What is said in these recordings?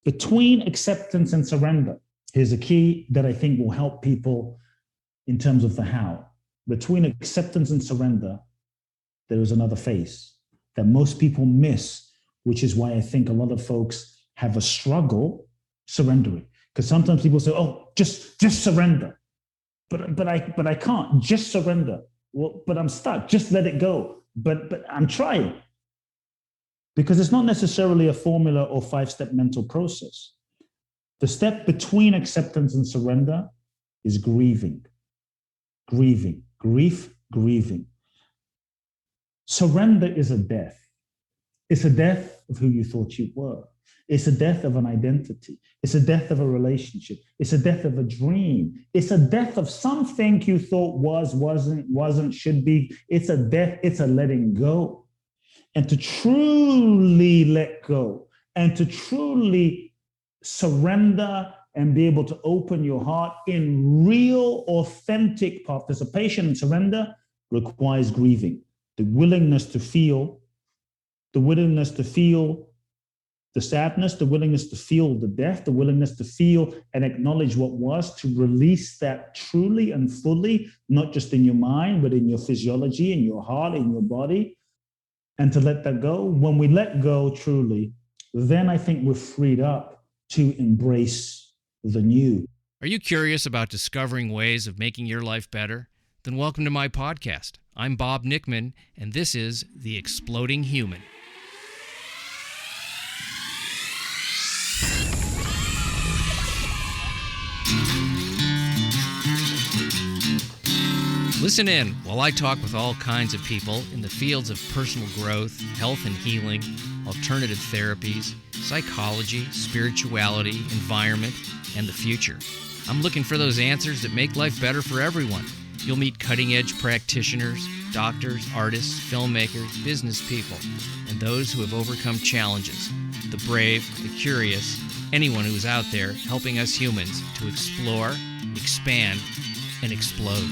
Between acceptance and surrender, here's a key that I think will help people in terms of the how. Between acceptance and surrender, there is another phase that most people miss, which is why I think a lot of folks have a struggle surrendering. Because sometimes people say, "Oh, just surrender," but I can't just surrender. Well, but I'm stuck. Just let it go. But I'm trying, because it's not necessarily a formula or 5-step mental process. The step between acceptance and surrender is grieving. Grieving. Surrender is a death. It's a death of who you thought you were. It's a death of an identity. It's a death of a relationship. It's a death of a dream. It's a death of something you thought was, wasn't, should be. It's a death. It's a letting go. And to truly let go and to truly surrender and be able to open your heart in real, authentic participation and surrender requires grieving. The willingness to feel the sadness, the willingness to feel the death, the willingness to feel and acknowledge what was, to release that truly and fully, not just in your mind, but in your physiology, in your heart, in your body, and to let that go. When we let go truly, then I think we're freed up to embrace the new. Are you curious about discovering ways of making your life better? Then welcome to my podcast. I'm Bob Nickman, and this is The Exploding Human. Listen in while I talk with all kinds of people in the fields of personal growth, health and healing, alternative therapies, psychology, spirituality, environment, and the future. I'm looking for those answers that make life better for everyone. You'll meet cutting-edge practitioners, doctors, artists, filmmakers, business people, and those who have overcome challenges. The brave, the curious, anyone who is out there helping us humans to explore, expand, and explode.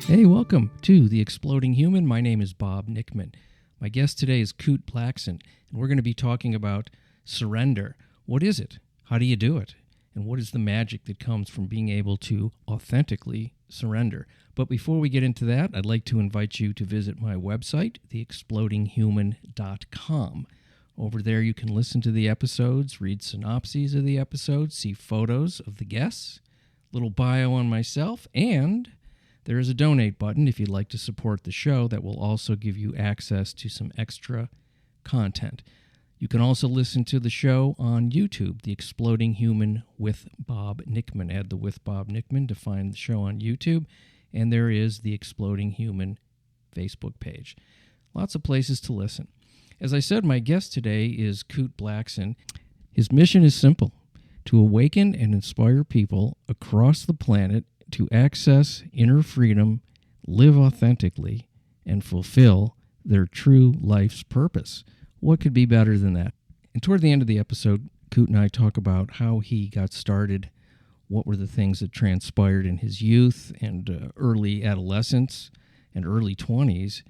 Hey, welcome to The Exploding Human. My name is Bob Nickman. My guest today is Kute Blackson, and we're going to be talking about surrender. What is it? How do you do it? And what is the magic that comes from being able to authentically surrender? But before we get into that, I'd like to invite you to visit my website, theexplodinghuman.com. Over there you can listen to the episodes, read synopses of the episodes, see photos of the guests, little bio on myself, and there is a donate button if you'd like to support the show that will also give you access to some extra content. You can also listen to the show on YouTube, The Exploding Human with Bob Nickman. Add the with Bob Nickman to find the show on YouTube. And there is the Exploding Human Facebook page. Lots of places to listen. As I said, my guest today is Kute Blackson. His mission is simple: to awaken and inspire people across the planet to access inner freedom, live authentically, and fulfill their true life's purpose. What could be better than that? And toward the end of the episode, Kute and I talk about how he got started, what were the things that transpired in his youth and early adolescence and early 20s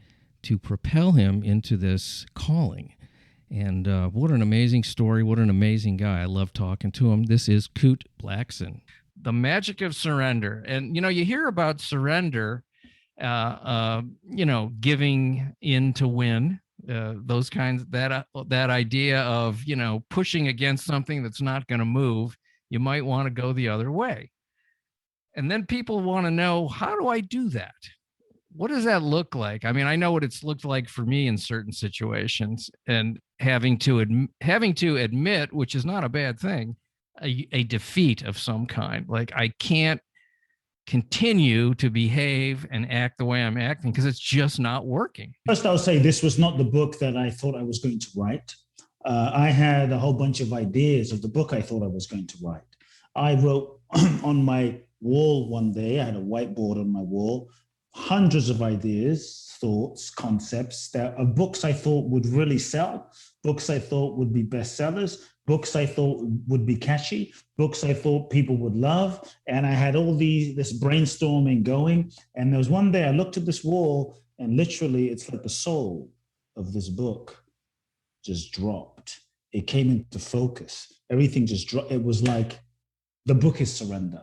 to propel him into this calling. And what an amazing story, what an amazing guy. I love talking to him. This is Kute Blackson. The magic of surrender. And, you hear about surrender, giving in to win, those kinds, that idea of, pushing against something that's not going to move. You might want to go the other way. And then people want to know, how do I do that? What does that look like? I mean, I know what it's looked like for me in certain situations, and having to admit, which is not a bad thing, a defeat of some kind. Like, I can't continue to behave and act the way I'm acting because it's just not working. First, I'll say this was not the book that I thought I was going to write. I had a whole bunch of ideas of the book I thought I was going to write. I wrote on my wall one day, I had a whiteboard on my wall, hundreds of ideas, thoughts, concepts of books I thought would really sell, books I thought would be bestsellers, books I thought would be catchy, books I thought people would love. And I had all this brainstorming going. And there was one day I looked at this wall, and literally it's like the soul of this book just dropped it came into focus. Everything just dropped. It was like the book is surrender.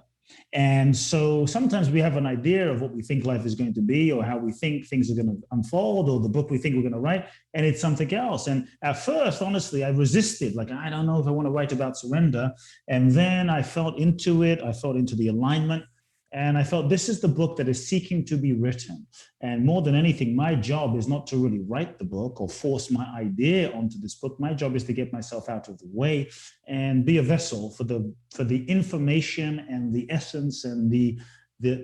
And so sometimes we have an idea of what we think life is going to be, or how we think things are going to unfold, or the book we think we're going to write, and it's something else. And at first, honestly, I resisted, like, I don't know if I want to write about surrender. And then I felt into it. I felt into the alignment. And I felt this is the book that is seeking to be written. And more than anything, my job is not to really write the book or force my idea onto this book. My job is to get myself out of the way and be a vessel for the information and the essence and the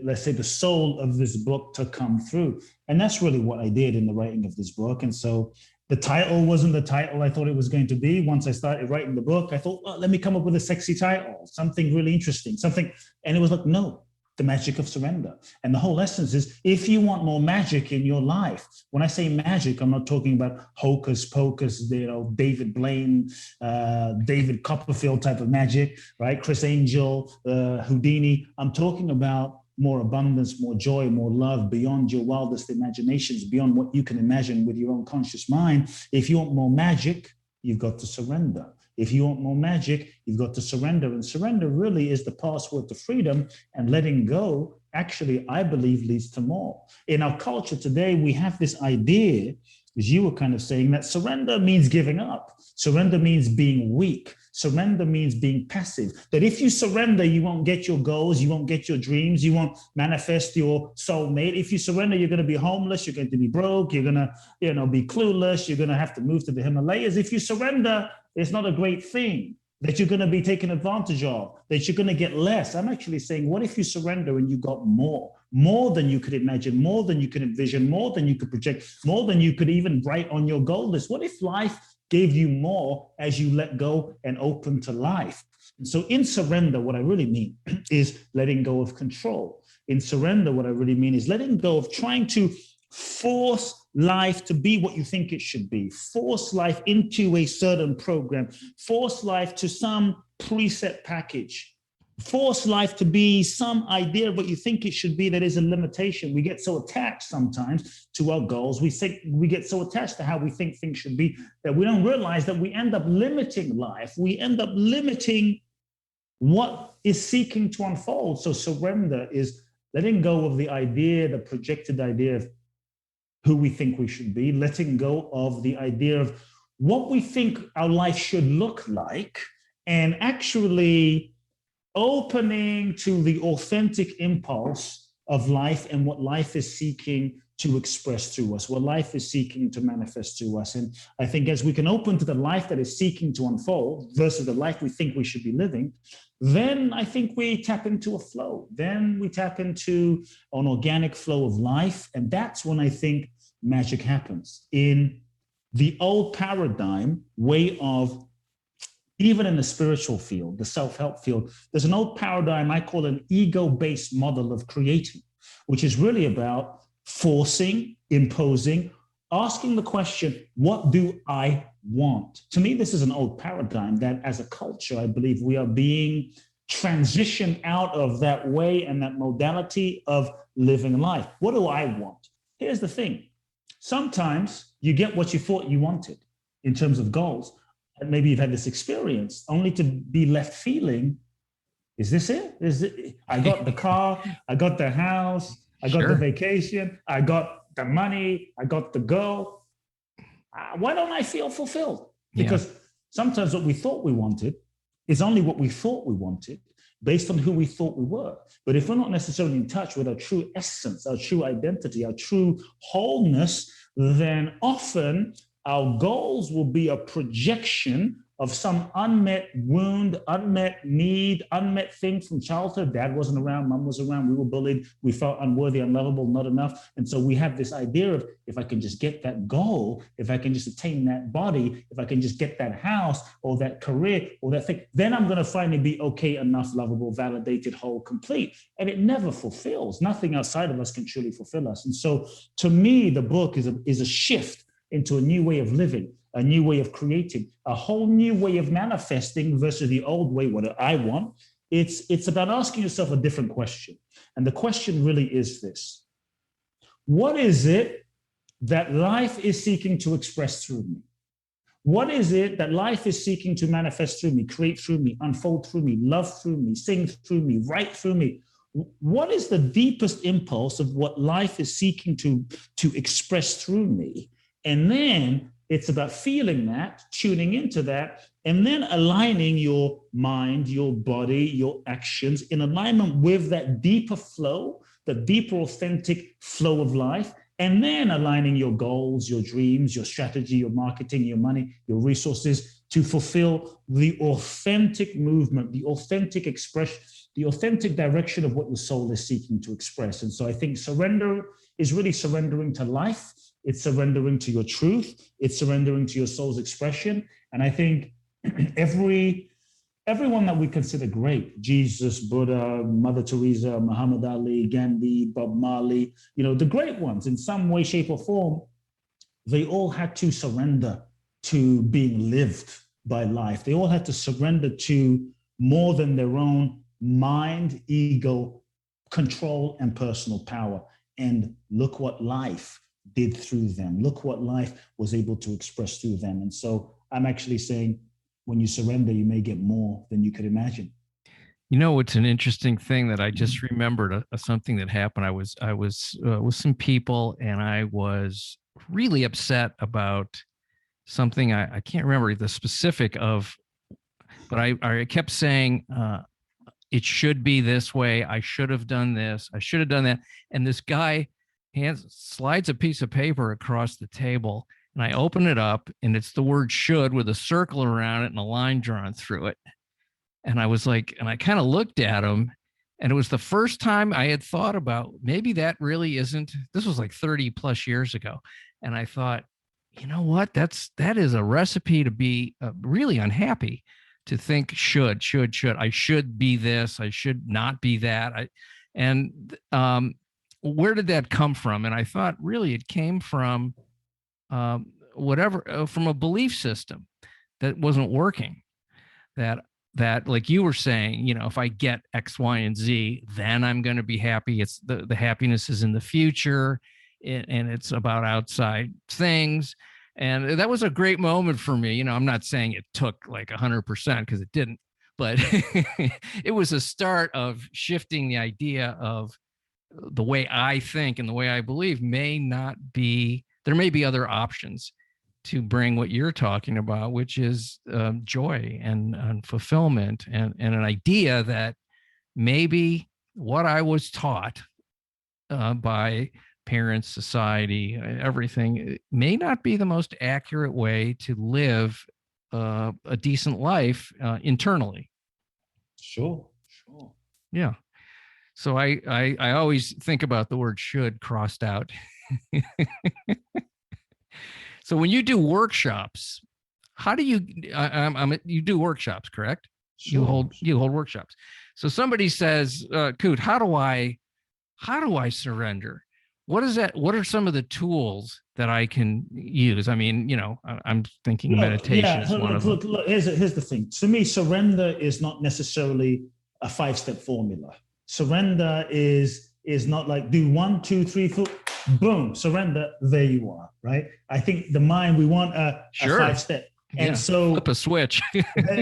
let's say the soul of this book to come through. And that's really what I did in the writing of this book. And so the title wasn't the title I thought it was going to be. Once I started writing the book, I thought, well, let me come up with a sexy title, something really interesting, something. And it was like, no. The magic of surrender. And the whole essence is, if you want more magic in your life, when I say magic, I'm not talking about hocus pocus, David Blaine, David Copperfield type of magic, right? Chris Angel, Houdini. I'm talking about more abundance, more joy, more love beyond your wildest imaginations, beyond what you can imagine with your own conscious mind. If you want more magic, you've got to surrender. If you want more magic, you've got to surrender. And surrender really is the password to freedom. And letting go, actually, I believe, leads to more. In our culture today, we have this idea, as you were kind of saying, that surrender means giving up. Surrender means being weak. Surrender means being passive. That if you surrender, you won't get your goals, you won't get your dreams, you won't manifest your soulmate. If you surrender, you're going to be homeless, you're going to be broke, you're going to, be clueless, you're going to have to move to the Himalayas. If you surrender, it's not a great thing, that you're going to be taken advantage of, that you're going to get less. I'm actually saying, what if you surrender and you got more than you could imagine, more than you could envision, more than you could project, more than you could even write on your goal list? What if life gave you more as you let go and open to life? And so in surrender, what I really mean is letting go of control. In surrender, what I really mean is letting go of trying to force life to be what you think it should be, force life into a certain program, force life to some preset package, force life to be some idea of what you think it should be that is a limitation. We get so attached sometimes to our goals. We get so attached to how we think things should be that we don't realize that we end up limiting life. We end up limiting what is seeking to unfold. So surrender is letting go of the idea, the projected idea of who we think we should be, letting go of the idea of what we think our life should look like, and actually opening to the authentic impulse of life and what life is seeking to express to us, what life is seeking to manifest to us. And I think as we can open to the life that is seeking to unfold versus the life we think we should be living, then I think we tap into a flow. Then we tap into an organic flow of life. And that's when I think magic happens. In the old paradigm way of, even in the spiritual field, the self-help field, there's an old paradigm I call an ego-based model of creating, which is really about forcing, imposing, asking the question, what do I want? To me, this is an old paradigm that as a culture, I believe we are being transitioned out of that way and that modality of living life. What do I want? Here's the thing. Sometimes you get what you thought you wanted in terms of goals. And maybe you've had this experience only to be left feeling, is this it? Is it? I got the car, I got the house, I got the vacation, I got the money, I got the girl. Why don't I feel fulfilled? Because sometimes what we thought we wanted is only what we thought we wanted based on who we thought we were. But if we're not necessarily in touch with our true essence, our true identity, our true wholeness, then often our goals will be a projection of some unmet wound, unmet need, unmet thing from childhood. Dad wasn't around, mom was around, we were bullied, we felt unworthy, unlovable, not enough. And so we have this idea of, if I can just get that goal, if I can just attain that body, if I can just get that house or that career or that thing, then I'm going to finally be okay, enough, lovable, validated, whole, complete. And it never fulfills. Nothing outside of us can truly fulfill us. And so to me, the book is a shift into a new way of living, a new way of creating, a whole new way of manifesting versus the old way, what do I want? It's about asking yourself a different question. And the question really is this: what is it that life is seeking to express through me? What is it that life is seeking to manifest through me, create through me, unfold through me, love through me, sing through me, write through me? What is the deepest impulse of what life is seeking to express through me? And then it's about feeling that, tuning into that, and then aligning your mind, your body, your actions in alignment with that deeper flow, the deeper authentic flow of life, and then aligning your goals, your dreams, your strategy, your marketing, your money, your resources to fulfill the authentic movement, the authentic expression, the authentic direction of what your soul is seeking to express. And so I think surrender is really surrendering to life. It's surrendering to your truth. It's surrendering to your soul's expression. And I think everyone that we consider great, Jesus, Buddha, Mother Teresa, Muhammad Ali, Gandhi, Bob Marley, the great ones in some way, shape, or form, they all had to surrender to being lived by life. They all had to surrender to more than their own mind, ego, control, and personal power. And look what life did through them. Look what life was able to express through them. And so I'm actually saying, when you surrender, you may get more than you could imagine. It's an interesting thing that I just remembered something that happened. I was with some people, and I was really upset about something. I can't remember the specific of, but I kept saying, it should be this way. I should have done this. I should have done that. And this guy slides a piece of paper across the table, and I open it up, and it's the word should with a circle around it and a line drawn through it. And I was like, and I kind of looked at him, and it was the first time I had thought about maybe that really isn't, this was like 30 plus years ago. And I thought, you know what, that is a recipe to be really unhappy, to think should, I should be this, I should not be that. Where did that come from? And I thought really it came from from a belief system that wasn't working, that like you were saying, if I get X, Y, and Z, then I'm going to be happy. It's the happiness is in the future, and it's about outside things. And that was a great moment for me. I'm not saying it took like 100% because it didn't, but it was a start of shifting the idea of the way I think and the way I believe there may be other options to bring what you're talking about, which is joy and fulfillment, and an idea that maybe what I was taught by parents, society, everything may not be the most accurate way to live a decent life internally. Sure. Yeah. So I always think about the word should crossed out. So when you do workshops, how do you? You do workshops, correct? Sure. You hold workshops. So somebody says, "Kute, how do I surrender? What is that? What are some of the tools that I can use?" I mean, I'm thinking meditation is one of them. Look, here's the thing. To me, surrender is not necessarily a 5-step formula. Surrender is not like do 1, 2, 3, 4, boom, surrender, there you are, right? I think the mind, we want a 5-step. And so flip a switch.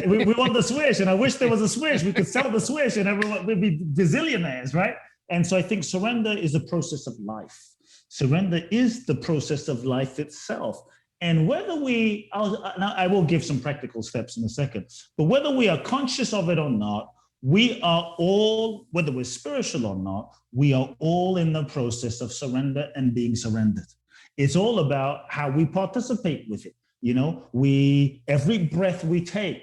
we want the switch, and I wish there was a switch. We could sell the switch and everyone would be gazillionaires, right? And so I think surrender is a process of life. Surrender is the process of life itself. And whether I will give some practical steps in a second, but whether we are conscious of it or not, we are all, whether we're spiritual or not, we are all in the process of surrender and being surrendered. It's all about how we participate with it. Every breath we take,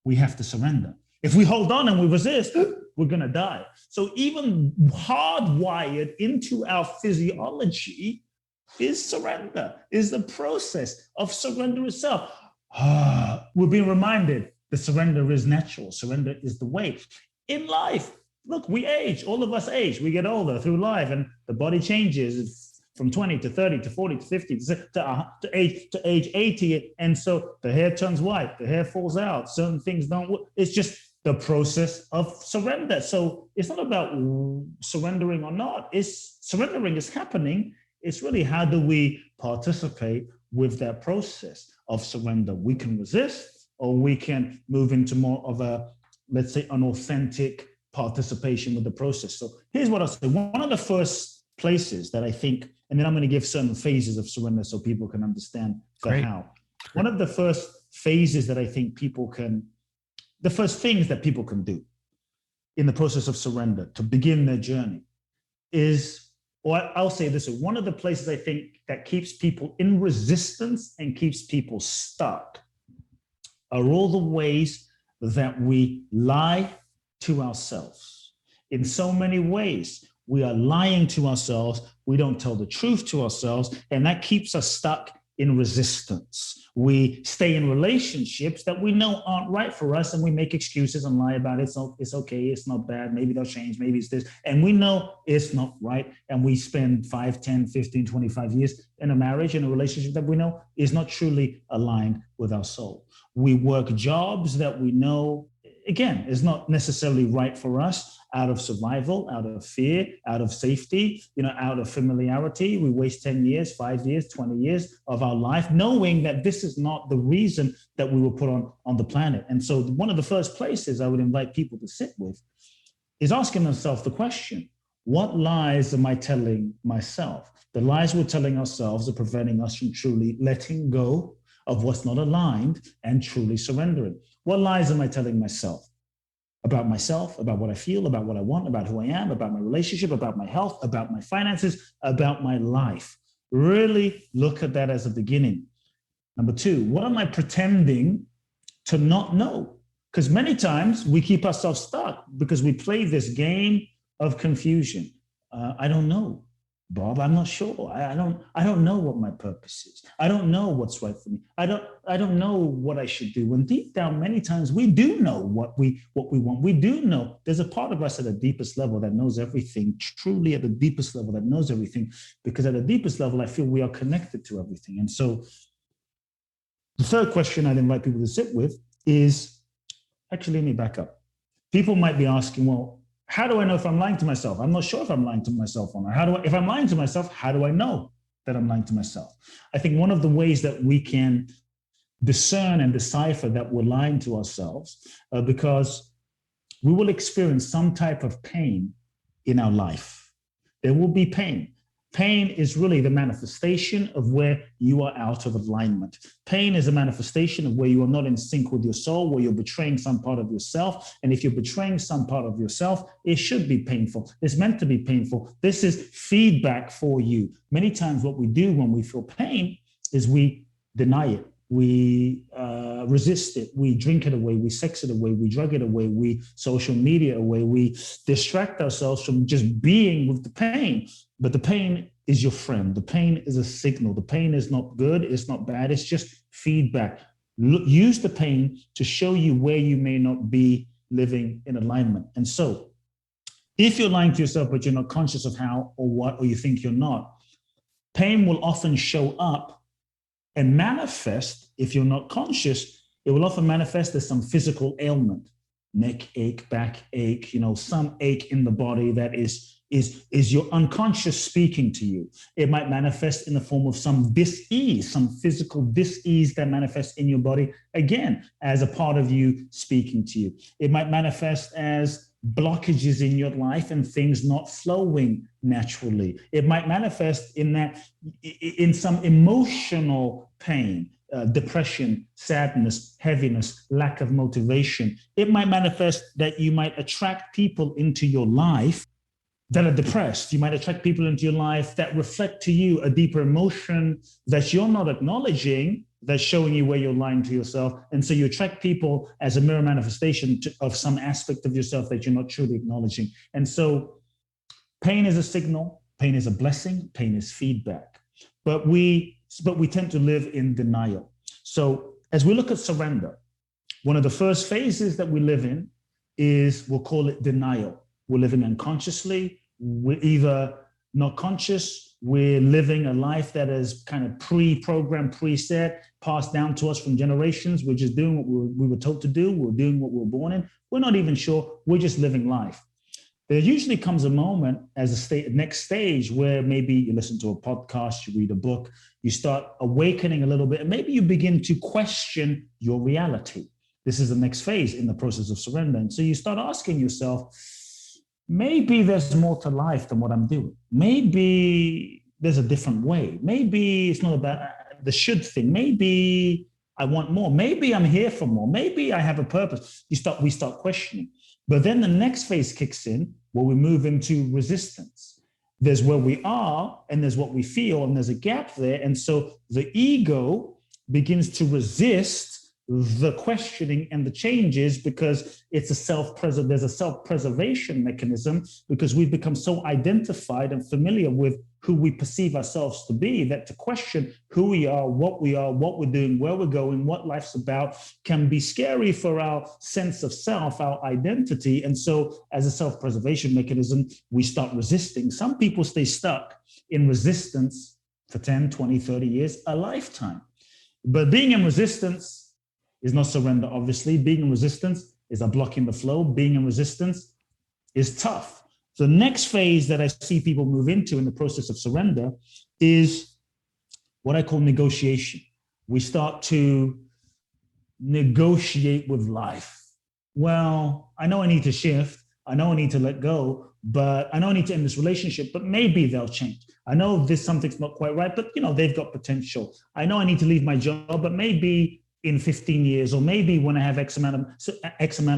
we have to surrender. If we hold on and we resist, we're going to die. So even hardwired into our physiology is surrender, is the process of surrender itself. We're being reminded that surrender is natural. Surrender is the way. In life, look, we age. All of us age. We get older through life, and the body changes from 20 to 30 to 40 to 50 to age 80. And so the hair turns white, the hair falls out, certain things don't work. It's just the process of surrender. So it's not about surrendering or not. It's surrendering is happening. It's really how do we participate with that process of surrender. We can resist, or we can move into more of a, let's say, an authentic participation with the process. So here's what I'll say. One of the first places that I think, and then I'm going to give certain phases of surrender so people can understand the how. One of the first phases that I think people can, the first things that people can do in the process of surrender to begin their journey is, or I'll say this, one of the places I think that keeps people in resistance and keeps people stuck are all the ways that we lie to ourselves. In so many ways, we are lying to ourselves. We don't tell the truth to ourselves, and that keeps us stuck in resistance. We stay in relationships that we know aren't right for us, and we make excuses and lie about it. So it's okay, it's not bad, maybe they'll change, maybe it's this. And we know it's not right. And we spend 5, 10, 15, 25 years in a marriage, in a relationship that we know is not truly aligned with our soul. We work jobs that we know, again, is not necessarily right for us, out of survival, out of fear, out of safety, out of familiarity. We waste 10 years, 5 years, 20 years of our life, knowing that this is not the reason that we were put on the planet. And so one of the first places I would invite people to sit with is asking themselves the question, what lies am I telling myself? The lies we're telling ourselves are preventing us from truly letting go of what's not aligned and truly surrendering. What lies am I telling myself? About what I feel, about what I want, about who I am, about my relationship, about my health, about my finances, about my life. Really look at that as a beginning. Number 2, what am I pretending to not know? Because many times we keep ourselves stuck because we play this game of confusion. I don't know, Bob. I'm not sure. I don't know what my purpose is. I don't know what's right for me. I don't know what I should do. And deep down, many times we do know what we want. We do know there's a part of us at the deepest level that knows everything, truly at the deepest level that knows everything, because at the deepest level, I feel we are connected to everything. And so the third question I'd invite people to sit with is, actually, let me back up. People might be asking, well, how do I know if I'm lying to myself? I'm not sure if I'm lying to myself or not. If I'm lying to myself, how do I know that I'm lying to myself? I think one of the ways that we can discern and decipher that we're lying to ourselves, because we will experience some type of pain in our life. There will be pain. Pain is really the manifestation of where you are out of alignment. Pain is a manifestation of where you are not in sync with your soul, where you're betraying some part of yourself. And if you're betraying some part of yourself, it should be painful. It's meant to be painful. This is feedback for you. Many times what we do when we feel pain is we deny it. We resist it. We drink it away. We sex it away. We drug it away. We social media away. We distract ourselves from just being with the pain. But the pain is your friend. The pain is a signal. The pain is not good. It's not bad. It's just feedback. Use the pain to show you where you may not be living in alignment. And so if you're lying to yourself, but you're not conscious of how or what, or you think you're not, pain will often show up and manifest. If you're not conscious, it will often manifest as some physical ailment, neck ache, back ache, some ache in the body that is your unconscious speaking to you. It might manifest in the form of some dis-ease, some physical dis-ease that manifests in your body, again, as a part of you speaking to you. It might manifest as blockages in your life and things not flowing naturally. It might manifest in some emotional pain, depression, sadness, heaviness, lack of motivation. It might manifest that you might attract people into your life that are depressed. You might attract people into your life that reflect to you a deeper emotion that you're not acknowledging, that's showing you where you're lying to yourself. And so you attract people as a mirror manifestation of some aspect of yourself that you're not truly acknowledging. And so pain is a signal, pain is a blessing, pain is feedback. But we tend to live in denial. So as we look at surrender, one of the first phases that we live in is, we'll call it denial. We're living unconsciously. We're either not conscious. We're living a life that is kind of pre-programmed, preset, passed down to us from generations. We're just doing what we were told to do. We're doing what we were born in. We're not even sure. We're just living life. there usually comes a moment as next stage where maybe you listen to a podcast, you read a book, you start awakening a little bit, and maybe you begin to question your reality. This is the next phase in the process of surrender. And so you start asking yourself, maybe there's more to life than what I'm doing. Maybe there's a different way. Maybe it's not about the should thing. Maybe I want more. Maybe I'm here for more. Maybe I have a purpose. We start questioning. But then the next phase kicks in where we move into resistance. There's where we are, and there's what we feel, and there's a gap there. And so the ego begins to resist the questioning and the changes because there's a self-preservation mechanism, because we've become so identified and familiar with who we perceive ourselves to be that to question who we are, what we're doing, where we're going, what life's about can be scary for our sense of self, our identity. And so as a self-preservation mechanism, we start resisting. Some people stay stuck in resistance for 10, 20, 30 years, a lifetime. But being in resistance is not surrender, obviously. Being in resistance is a blocking the flow. Being in resistance is tough. The next phase that I see people move into in the process of surrender is what I call negotiation. We start to negotiate with life. Well, I know I need to shift. I know I need to let go, but I know I need to end this relationship, but maybe they'll change. I know something's not quite right, but they've got potential. I know I need to leave my job, but maybe in 15 years, or maybe when I have X amount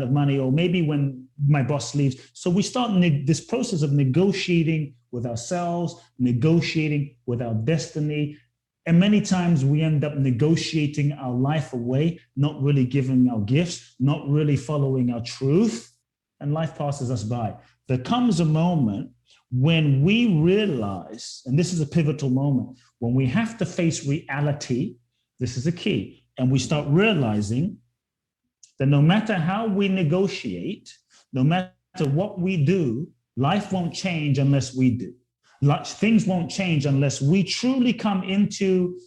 of money, or maybe when my boss leaves. So we start this process of negotiating with ourselves, negotiating with our destiny. And many times we end up negotiating our life away, not really giving our gifts, not really following our truth, and life passes us by. There comes a moment when we realize, and this is a pivotal moment, when we have to face reality. This is a key. And we start realizing that no matter how we negotiate, no matter what we do, life won't change unless we do. Things won't change unless we truly come into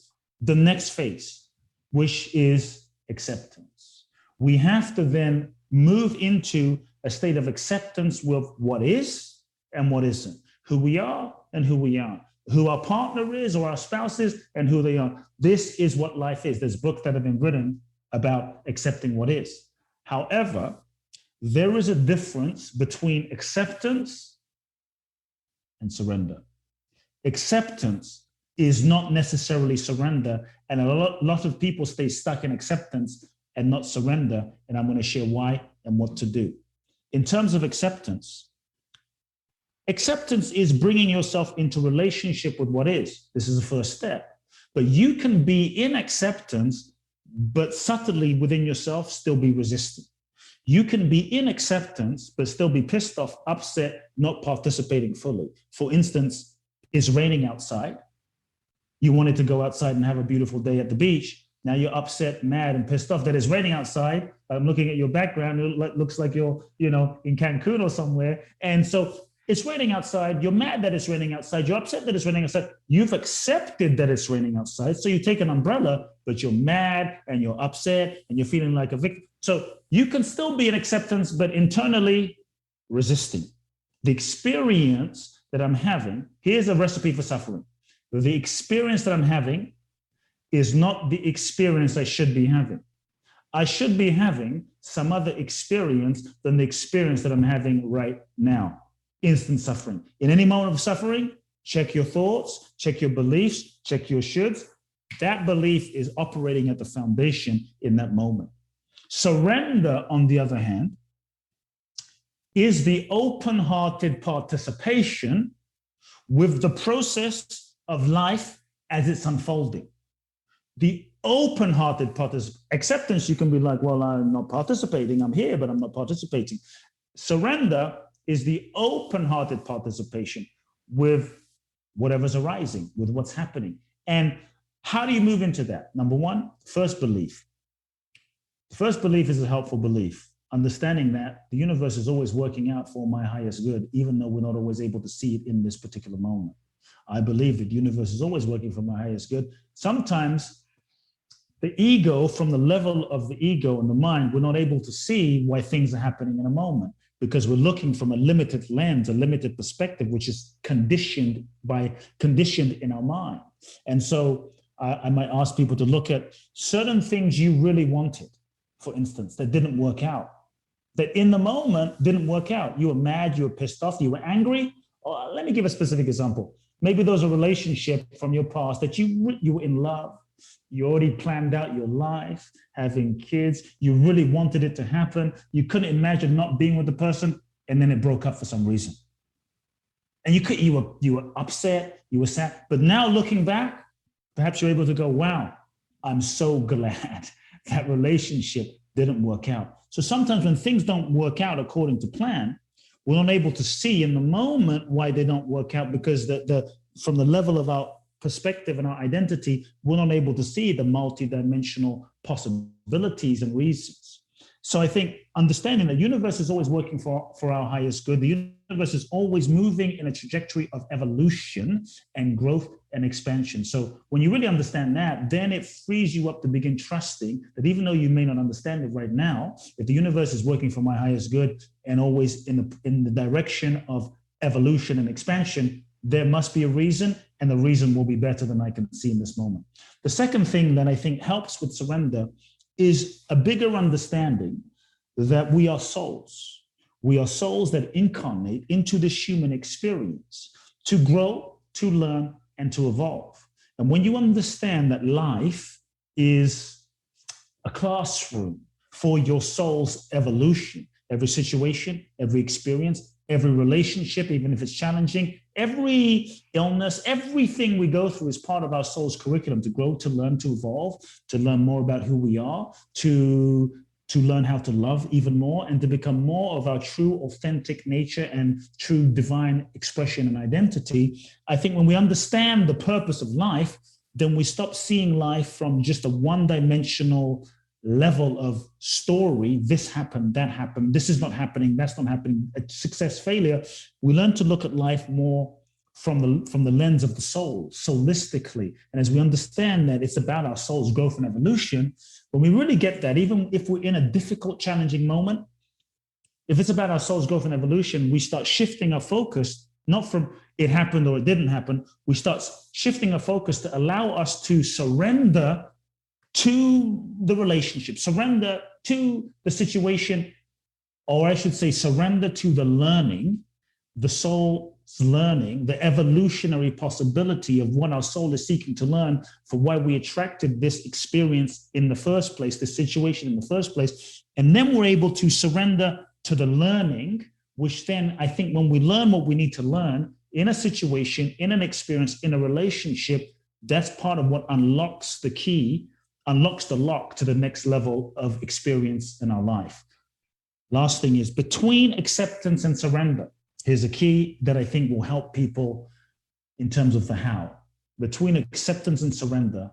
the next phase, which is acceptance. We have to then move into a state of acceptance with what is and what isn't, who we are and who we aren't, who our partner is or our spouse is and who they are. This is what life is. There's books that have been written about accepting what is. However, there is a difference between acceptance and surrender. Acceptance is not necessarily surrender, and a lot of people stay stuck in acceptance and not surrender, and I'm going to share why and what to do. In terms of acceptance is bringing yourself into relationship with what is. This is the first step. But you can be in acceptance, but subtly within yourself still be resistant. You can be in acceptance, but still be pissed off, upset, not participating fully. For instance, it's raining outside. You wanted to go outside and have a beautiful day at the beach. Now you're upset, mad, and pissed off that it's raining outside. I'm looking at your background. It looks like you're, in Cancun or somewhere. And so it's raining outside. You're mad that it's raining outside. You're upset that it's raining outside. You've accepted that it's raining outside. So you take an umbrella, but you're mad and you're upset and you're feeling like a victim. So you can still be in acceptance, but internally resisting. The experience that I'm having, here's a recipe for suffering. The experience that I'm having is not the experience I should be having. I should be having some other experience than the experience that I'm having right now. Instant suffering. In any moment of suffering, check your thoughts, check your beliefs, check your shoulds. That belief is operating at the foundation in that moment. Surrender, on the other hand, is the open-hearted participation with the process of life as it's unfolding. The open-hearted acceptance, you can be like, well, I'm not participating. I'm here, but I'm not participating. Surrender is the open-hearted participation with whatever's arising, with what's happening. And how do you move into that? Number one, first belief. The first belief is a helpful belief, understanding that the universe is always working out for my highest good, even though we're not always able to see it in this particular moment. I believe that the universe is always working for my highest good. Sometimes the ego, from the level of the ego and the mind, we're not able to see why things are happening in a moment. because we're looking from a limited lens, a limited perspective, which is conditioned in our mind. And so I might ask people to look at certain things you really wanted, for instance, that didn't work out, that in the moment didn't work out. You were mad, you were pissed off, you were angry. Or let me give a specific example. Maybe there was a relationship from your past that you were in love. You already planned out your life, having kids. You really wanted it to happen. You couldn't imagine not being with the person, and then it broke up for some reason. And you were upset, you were sad. But now looking back, perhaps you're able to go, wow, I'm so glad that relationship didn't work out. So sometimes when things don't work out according to plan, we're not able to see in the moment why they don't work out, because from the level of our perspective and our identity, we're not able to see the multidimensional possibilities and reasons. So I think understanding the universe is always working for our highest good. The universe is always moving in a trajectory of evolution and growth and expansion. So when you really understand that, then it frees you up to begin trusting that even though you may not understand it right now, if the universe is working for my highest good and always in the direction of evolution and expansion, there must be a reason, and the reason will be better than I can see in this moment. The second thing that I think helps with surrender is a bigger understanding that we are souls. We are souls that incarnate into this human experience to grow, to learn, and to evolve. And when you understand that life is a classroom for your soul's evolution, every situation, every experience, every relationship, even if it's challenging, every illness, everything we go through is part of our soul's curriculum to grow, to learn, to evolve, to learn more about who we are, to learn how to love even more, and to become more of our true, authentic nature and true divine expression and identity. I think when we understand the purpose of life, then we stop seeing life from just a one-dimensional level of story. This happened, that happened, this is not happening, that's not happening, success, failure. We learn to look at life more from the lens of the soul, solistically. And as we understand that it's about our soul's growth and evolution, when we really get that, even if we're in a difficult, challenging moment, if it's about our soul's growth and evolution, we start shifting our focus, not from it happened or it didn't happen. We start shifting our focus to allow us to surrender to the relationship, surrender to the situation, or I should say surrender to the learning, the soul's learning, the evolutionary possibility of what our soul is seeking to learn, for why we attracted this experience in the first place, this situation in the first place. And then we're able to surrender to the learning, which then I think when we learn what we need to learn in a situation, in an experience, in a relationship, that's part of what unlocks the key, unlocks the lock to the next level of experience in our life. Last thing is between acceptance and surrender. Here's a key that I think will help people in terms of the how. Between acceptance and surrender,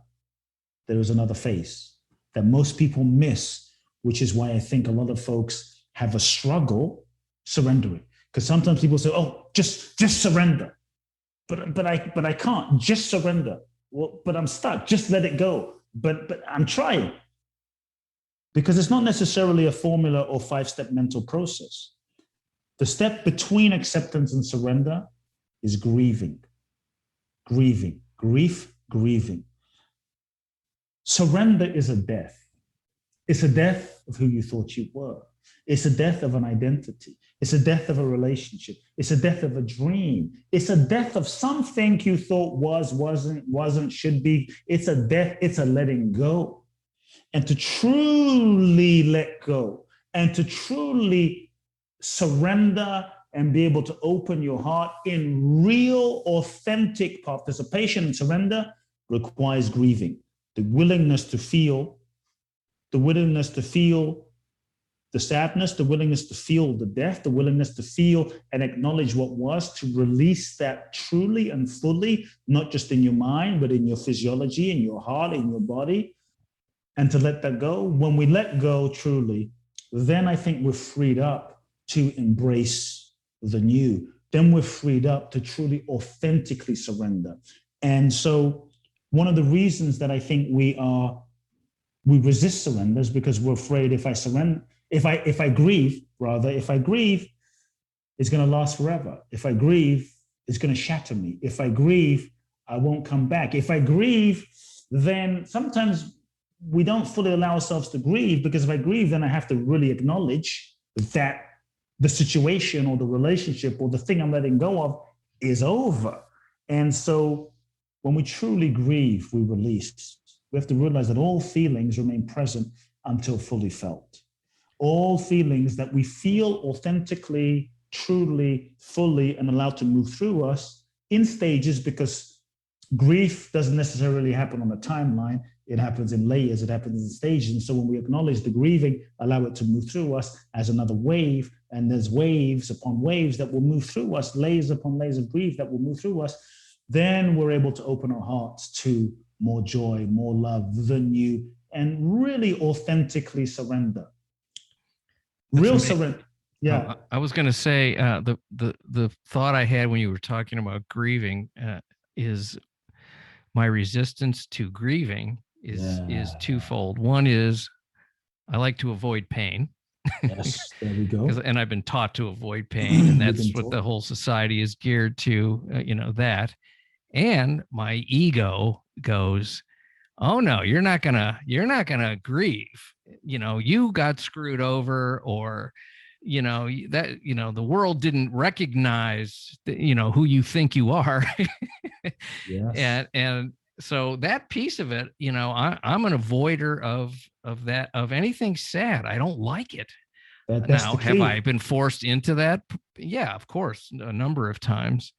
there is another phase that most people miss, which is why I think a lot of folks have a struggle surrendering. Because sometimes people say, oh, just surrender. But I can't just surrender. Well, but I'm stuck. Just let it go. But I'm trying. Because it's not necessarily a formula or 5-step mental process. The step between acceptance and surrender is grieving. Grieving. Grief, grieving. Surrender is a death. It's a death of who you thought you were. It's a death of an identity. It's a death of a relationship. It's a death of a dream. It's a death of something you thought was, wasn't, should be. It's a death. It's a letting go. And to truly let go and to truly surrender and be able to open your heart in real, authentic participation and surrender requires grieving. The willingness to feel the sadness, the willingness to feel the death, the willingness to feel and acknowledge what was, to release that truly and fully, not just in your mind, but in your physiology, in your heart, in your body, and to let that go. When we let go truly, then I think we're freed up to embrace the new. Then we're freed up to truly authentically surrender. And so one of the reasons that I think we resist surrender is because we're afraid if I grieve, it's going to last forever. If I grieve, it's going to shatter me. If I grieve, I won't come back. If I grieve, then sometimes we don't fully allow ourselves to grieve, because if I grieve, then I have to really acknowledge that the situation or the relationship or the thing I'm letting go of is over. And so when we truly grieve, we release. We have to realize that all feelings remain present until fully felt. All feelings that we feel authentically, truly, fully, and allowed to move through us in stages, because grief doesn't necessarily happen on a timeline. It happens in layers, it happens in stages. And so when we acknowledge the grieving, allow it to move through us as another wave, and there's waves upon waves that will move through us, layers upon layers of grief that will move through us, then we're able to open our hearts to more joy, more love, the new, and really authentically surrender. Real surrender. Yeah. I was going to say the thought I had when you were talking about grieving is my resistance to grieving is twofold. One is I like to avoid pain. Yes, there we go. And I've been taught to avoid pain, and that's what the whole society is geared to, that. And my ego goes, oh no, you're not gonna grieve. You got screwed over, or the world didn't recognize who you think you are. Yes. And so that piece of it, I'm an avoider of that, of anything sad. I don't like it. Now, have I been forced into that? Yeah, of course, a number of times.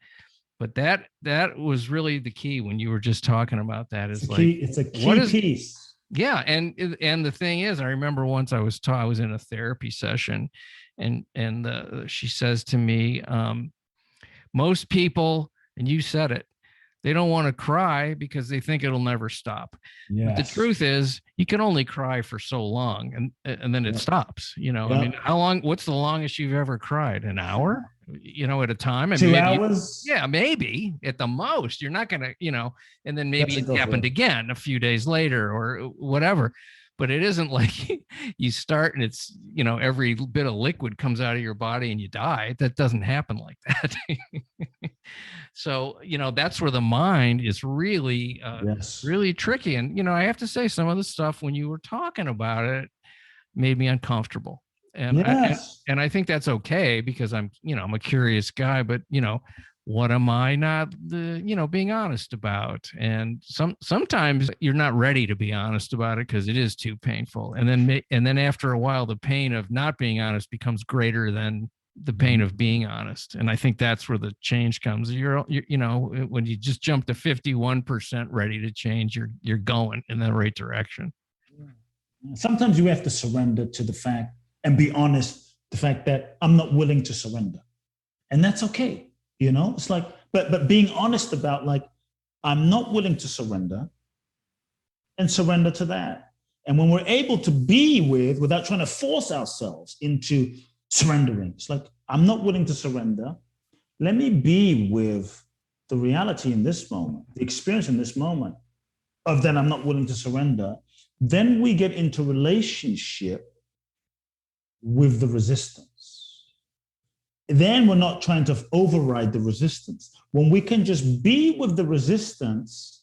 But that was really the key when you were just talking about that. It's a key piece. Yeah, and the thing is, I remember once I was in a therapy session, and she says to me, most people, and you said it, they don't want to cry because they think it'll never stop. Yes. But the truth is, you can only cry for so long, and then it stops. I mean, how long? What's the longest you've ever cried? An hour? At a time. 2 hours? Maybe at the most. You're not gonna, and then maybe it happened again a few days later or whatever. But it isn't like you start and it's, every bit of liquid comes out of your body and you die. That doesn't happen like that. So, that's where the mind is really, really tricky. And, I have to say, some of the stuff when you were talking about it made me uncomfortable. And I think that's okay, because I'm a curious guy, but, what am I not being honest about? And sometimes you're not ready to be honest about it because it is too painful. And then after a while, the pain of not being honest becomes greater than the pain of being honest. And I think that's where the change comes. You're when you just jump to 51% ready to change, you're going in the right direction. Sometimes you have to surrender to the fact and be honest, the fact that I'm not willing to surrender. And that's okay. It's like, but being honest about, like, I'm not willing to surrender, and surrender to that. And when we're able to be without trying to force ourselves into surrendering, it's like, I'm not willing to surrender. Let me be with the reality in this moment, the experience in this moment of that I'm not willing to surrender. Then we get into relationship with the resistance. Then we're not trying to override the resistance. When we can just be with the resistance,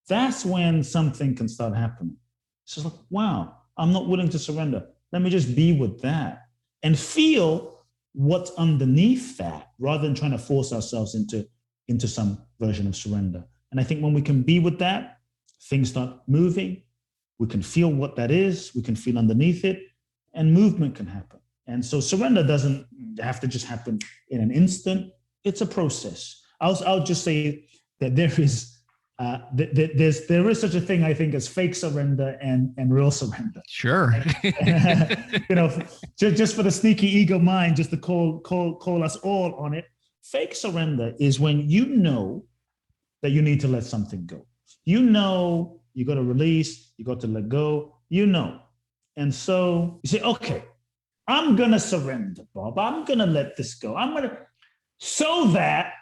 that's when something can start happening. It's just like, wow, I'm not willing to surrender. Let me just be with that and feel what's underneath that, rather than trying to force ourselves into some version of surrender. And I think when we can be with that, things start moving. We can feel what that is. We can feel underneath it, and movement can happen. And so surrender doesn't have to just happen in an instant. It's a process. I'll just say that there is such a thing, I think, as fake surrender and real surrender. Sure. Just for the sneaky ego mind, just to call us all on it. Fake surrender is when you know that you need to let something go. You got to release, you got to let go, And so you say, okay, I'm going to surrender, Bob. I'm going to let this go. So that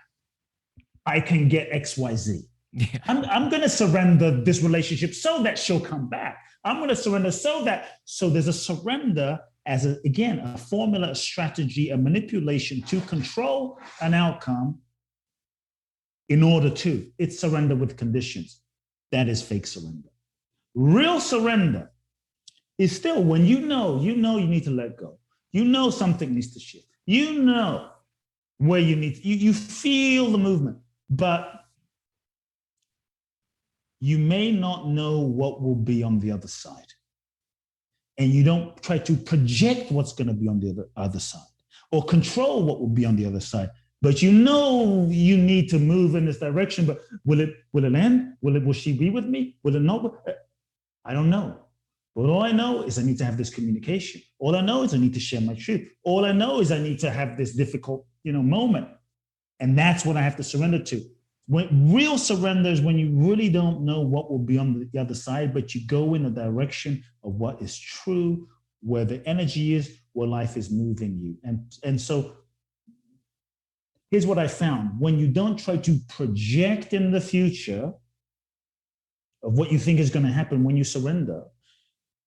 I can get XYZ. Yeah. I'm going to surrender this relationship so that she'll come back. I'm going to surrender so there's a surrender as, again, a formula, a strategy, a manipulation to control an outcome in order to. It's surrender with conditions. That is fake surrender. Real surrender is still when you know you need to let go. You know something needs to shift. You know where you feel the movement, but you may not know what will be on the other side. And you don't try to project what's going to be on the other side or control what will be on the other side. But you know you need to move in this direction, but will it end? Will she be with me? Will it not? I don't know. But all I know is I need to have this communication. All I know is I need to share my truth. All I know is I need to have this difficult, moment. And that's what I have to surrender to. When real surrender is when you really don't know what will be on the other side, but you go in the direction of what is true, where the energy is, where life is moving you. And so here's what I found. When you don't try to project in the future of what you think is going to happen when you surrender,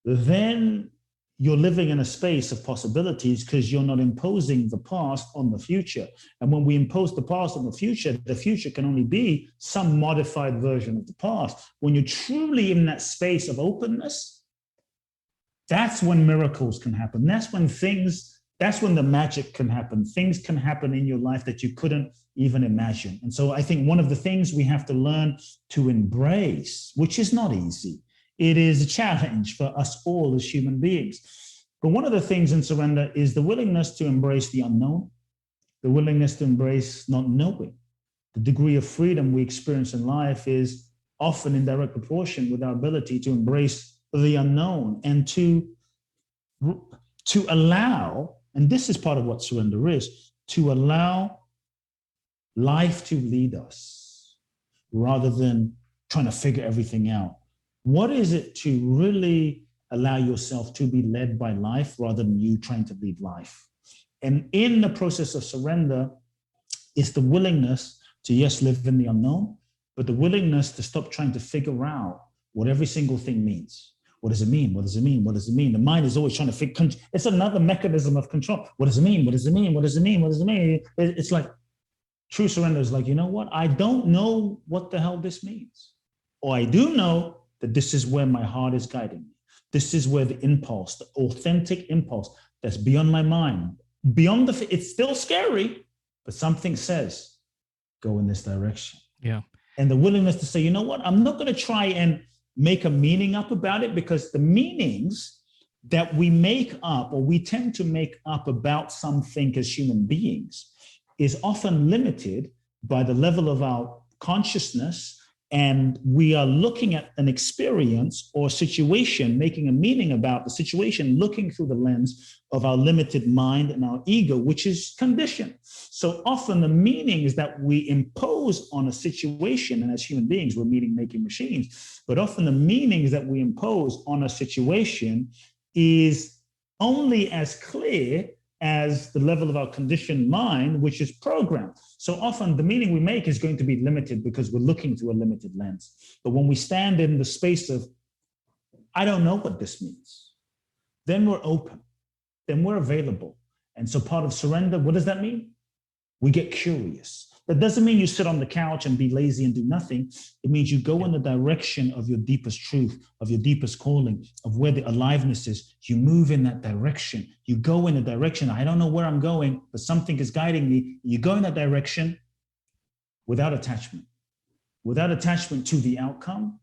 then you're living in a space of possibilities because you're not imposing the past on the future. And when we impose the past on the future can only be some modified version of the past. When you're truly in that space of openness, that's when miracles can happen. That's when the magic can happen. Things can happen in your life that you couldn't even imagine. And so I think one of the things we have to learn to embrace, which is not easy, it is a challenge for us all as human beings. But one of the things in surrender is the willingness to embrace the unknown, the willingness to embrace not knowing. The degree of freedom we experience in life is often in direct proportion with our ability to embrace the unknown and to allow, and this is part of what surrender is, to allow life to lead us rather than trying to figure everything out. What is it to really allow yourself to be led by life rather than you trying to lead life? And in the process of surrender, it's the willingness to, yes, live in the unknown, but the willingness to stop trying to figure out what every single thing means. What does it mean? What does it mean? What does it mean? The mind is always trying to figure. It's another mechanism of control. What does it mean? What does it mean? What does it mean? What does it mean? It's like true surrender is like, you know what? I don't know what the hell this means. Or I do know that this is where my heart is guiding me. This is where the impulse, the authentic impulse that's beyond my mind, it's still scary, but something says, go in this direction. Yeah. And the willingness to say, you know what? I'm not going to try and make a meaning up about it, because the meanings that we make up, or we tend to make up about something as human beings, is often limited by the level of our consciousness. And we are looking at an experience or situation, making a meaning about the situation, looking through the lens of our limited mind and our ego, which is conditioned. So often the meanings that we impose on a situation, and as human beings, we're meaning-making machines, but often the meanings that we impose on a situation is only as clear as the level of our conditioned mind, which is programmed. So often the meaning we make is going to be limited because we're looking through a limited lens. But when we stand in the space of, I don't know what this means, then we're open, then we're available. And so part of surrender, what does that mean? We get curious. That doesn't mean you sit on the couch and be lazy and do nothing. It means you go in the direction of your deepest truth, of your deepest calling, of where the aliveness is. You move in that direction. You go in the direction. I don't know where I'm going, but something is guiding me. You go in that direction without attachment to the outcome,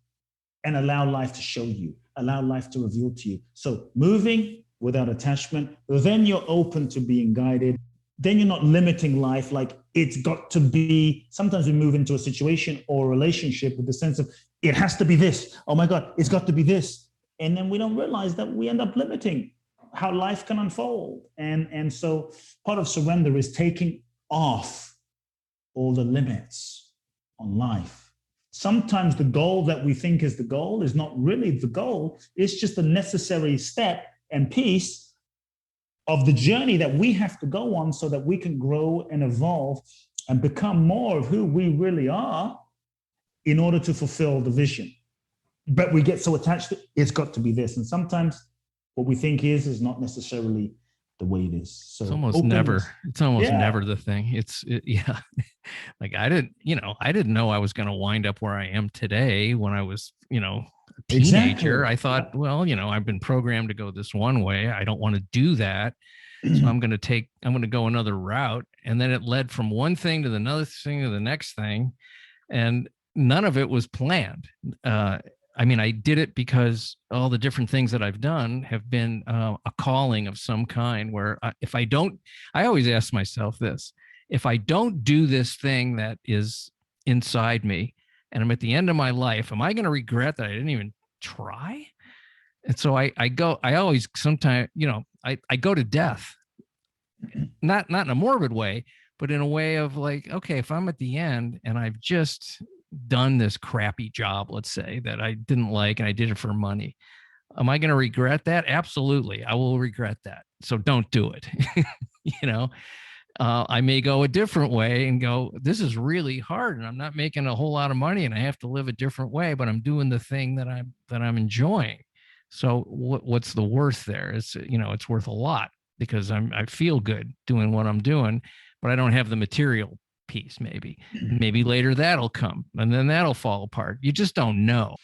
and allow life to show you, allow life to reveal to you. So moving without attachment, then you're open to being guided. Then you're not limiting life like it's got to be. Sometimes we move into a situation or a relationship with the sense of it has to be this. Oh my God, it's got to be this. And then we don't realize that we end up limiting how life can unfold. And so part of surrender is taking off all the limits on life. Sometimes the goal that we think is the goal is not really the goal. It's just a necessary step and piece of the journey that we have to go on so that we can grow and evolve and become more of who we really are in order to fulfill the vision. but we get so attached to it's got to be this. And sometimes what we think is not necessarily the way it is. So it's almost never the thing. Yeah. Like I didn't know I was going to wind up where I am today when I was, a teenager. Exactly. I thought, well, I've been programmed to go this one way. I don't want to do that. So I'm going to go another route. And then it led from one thing to another thing to the next thing. And none of it was planned. I did it because all the different things that I've done have been a calling of some kind where I always ask myself this, if I don't do this thing that is inside me and I'm at the end of my life, am I going to regret that I didn't even try? And so I always sometimes, I go to death, not in a morbid way, but in a way of like, okay, if I'm at the end and I've just done this crappy job, let's say, that I didn't like and I did it for money, am I going to regret that? Absolutely. I will regret that. So don't do it. I may go a different way and go, this is really hard and I'm not making a whole lot of money and I have to live a different way, but I'm doing the thing that I'm enjoying. So what's the worth there? It's worth a lot because I feel good doing what I'm doing, but I don't have the material piece. Maybe later that'll come and then that'll fall apart. You just don't know.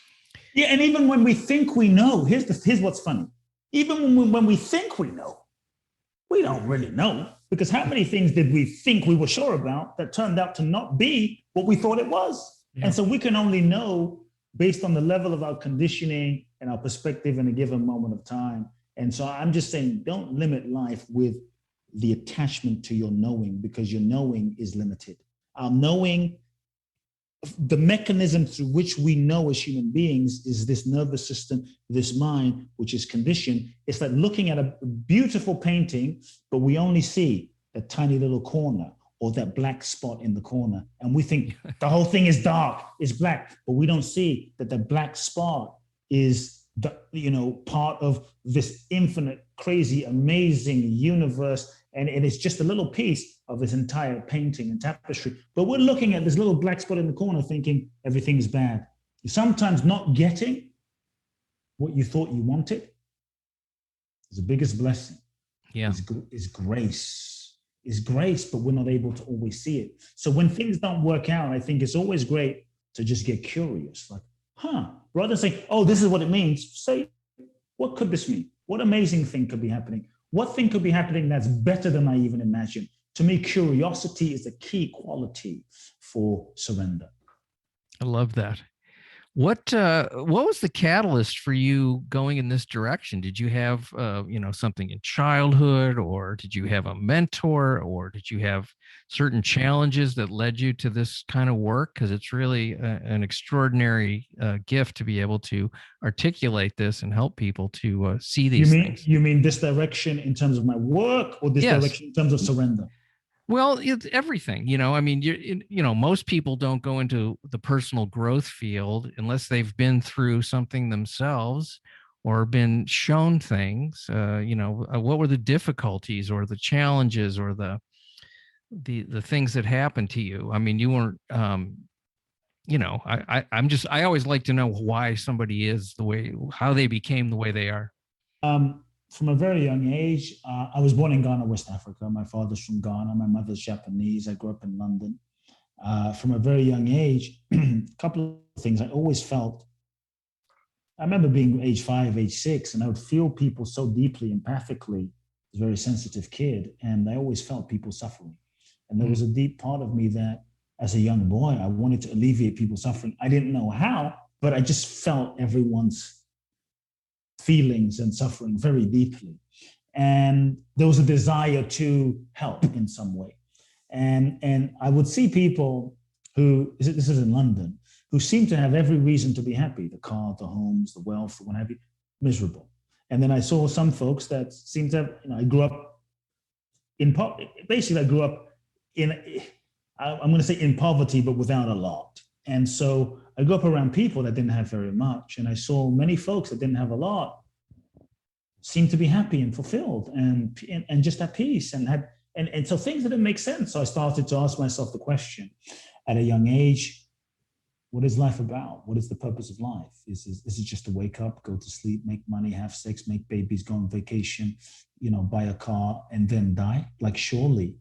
Yeah. And even when we think we know, here's what's funny. Even when we think we know, we don't really know, because how many things did we think we were sure about that turned out to not be what we thought it was? Yeah. And so we can only know based on the level of our conditioning and our perspective in a given moment of time. And so I'm just saying, don't limit life with the attachment to your knowing, because your knowing is limited. Our knowing, the mechanism through which we know as human beings is this nervous system, this mind, which is conditioned. It's like looking at a beautiful painting, but we only see a tiny little corner or that black spot in the corner. And we think the whole thing is dark, is black, but we don't see that the black spot is part of this infinite, crazy, amazing universe. And it is just a little piece of this entire painting and tapestry. But we're looking at this little black spot in the corner thinking everything's bad. You're sometimes not getting what you thought you wanted is the biggest blessing. Yeah. Is grace. Is grace, but we're not able to always see it. So when things don't work out, I think it's always great to just get curious. Like, rather than say, oh, this is what it means, say, what could this mean? What amazing thing could be happening? What thing could be happening that's better than I even imagined? To me, curiosity is a key quality for surrender. I love that. What was the catalyst for you going in this direction? Did you have something in childhood, or did you have a mentor, or did you have certain challenges that led you to this kind of work? Because it's really an extraordinary gift to be able to articulate this and help people to see these things. You mean this direction in terms of my work, or this direction in terms of surrender? Well, it's everything, most people don't go into the personal growth field unless they've been through something themselves or been shown things. What were the difficulties or the challenges or the things that happened to you? I mean, you weren't, I always like to know why somebody is how they became the way they are. From a very young age, I was born in Ghana, West Africa. My father's from Ghana. My mother's Japanese. I grew up in London. From a very young age, a couple of things I always felt. I remember being age 5, age 6, and I would feel people so deeply, empathically. I was a very sensitive kid, and I always felt people suffering. And there was a deep part of me that, as a young boy, I wanted to alleviate people's suffering. I didn't know how, but I just felt everyone's feelings and suffering very deeply. And there was a desire to help in some way. And I would see people who, this is in London, who seem to have every reason to be happy, the car, the homes, the wealth, what have you, miserable. And then I saw some folks that seemed to have, I grew up in, basically I grew up in, I'm going to say in poverty, but without a lot. And so I grew up around people that didn't have very much. And I saw many folks that didn't have a lot seem to be happy and fulfilled and just at peace and so things didn't make sense. So I started to ask myself the question at a young age, what is life about? What is the purpose of life? Is it just to wake up, go to sleep, make money, have sex, make babies, go on vacation, buy a car and then die? Like, surely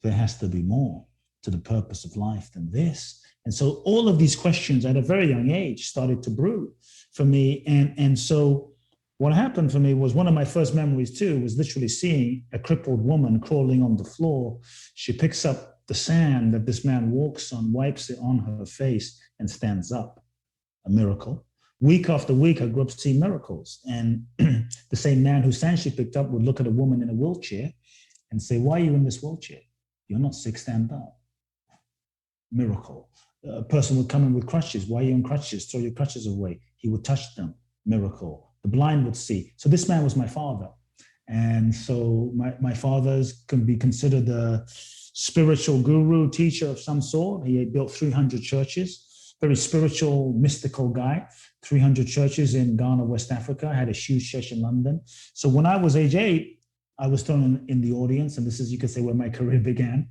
there has to be more to the purpose of life than this. And so all of these questions at a very young age started to brew for me. And so what happened for me was, one of my first memories too was literally seeing a crippled woman crawling on the floor. She picks up the sand that this man walks on, wipes it on her face, and stands up. A miracle. Week after week, I grew up seeing miracles. And the same man whose sand she picked up would look at a woman in a wheelchair and say, "Why are you in this wheelchair? You're not sick, stand up." Miracle. A person would come in with crutches. "Why are you in crutches? Throw your crutches away." He would touch them. Miracle. The blind would see. So this man was my father. And so my father's can be considered a spiritual guru, teacher of some sort. He had built 300 churches, very spiritual, mystical guy, 300 churches in Ghana, West Africa, had a huge church in London. So when I was age 8, I was thrown in the audience, and this is, you could say, where my career began,